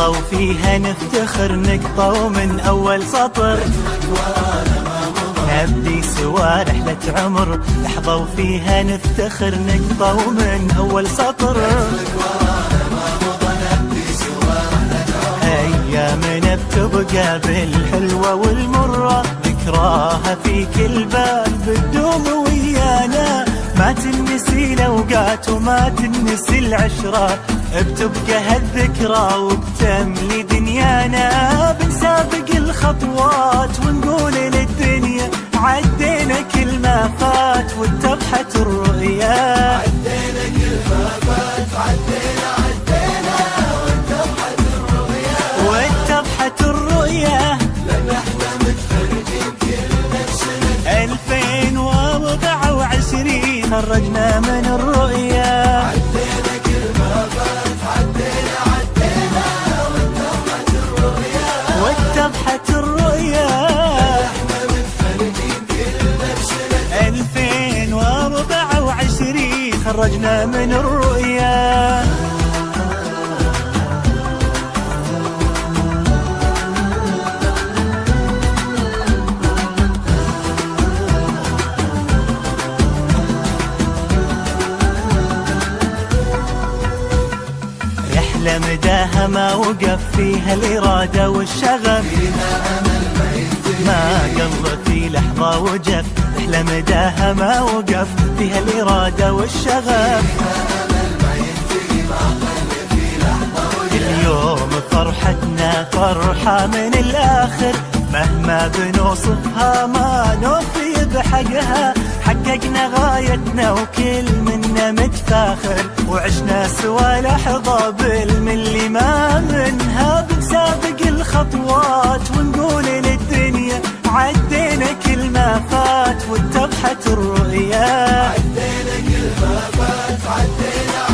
لحظة وفيها نفتخر نقطة ومن أول سطر نبدي سوا رحلة عمر. لحظة وفيها نفتخر نقطة ومن أول سطر أيامنا بتبقى بالحلوة والمرة ذكراها في كل بال بتدوم ويانا. ما تنسي الأوقات وما تنسي العشرة بتبقى هالذكرى وبتملي دنيانا. بنسابق الخطوات ونقول للدنيا عدينا كل ما فات واتضحت الرؤيا. عدينا كل ما فات عدينا واتضحت الرؤيا. واتضحت الرؤيا لأن احنا متفرجين كلنا بسنة 2024 خرجنا من الرؤيا. عدينا كل ما فات عدينا واتضحت الرؤيا. واتضحت الرؤيا احنا متفرجين كلنا بسنة 2024 خرجنا من الرؤيا. رحلة مداها ما وقف فيها الإرادة والشغف. ما قل في لحظة وجف. رحلة مداها ما وقف فيها الإرادة والشغف. اليوم فرحتنا فرحة من الآخر مهما بنوصفها ما نوفي بحقها. حققنا غايتنا وكل منا متفاخر وعشنا سوا لحظة بالملي ما منها. بنسابق الخطوات ونقول للدنيا عدينا كل ما فات واتضحت الرؤيا. عدينا كل ما فات عدينا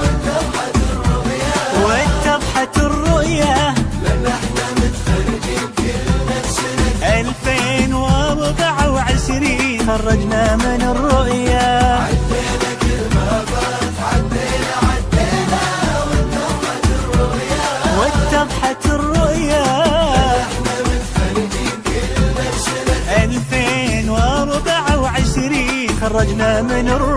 واتضحت الرؤيا. واتضحت الرؤيا لأن احنا متخرجين كلنا بسنة 2024 خرجنا من الرؤيا. عدينا كل ما فات عدينا واتضحت الرؤيا. واتضحت الرؤيا احنا متخرجين كلنا بسنة 2024 خرجنا من الرؤيا.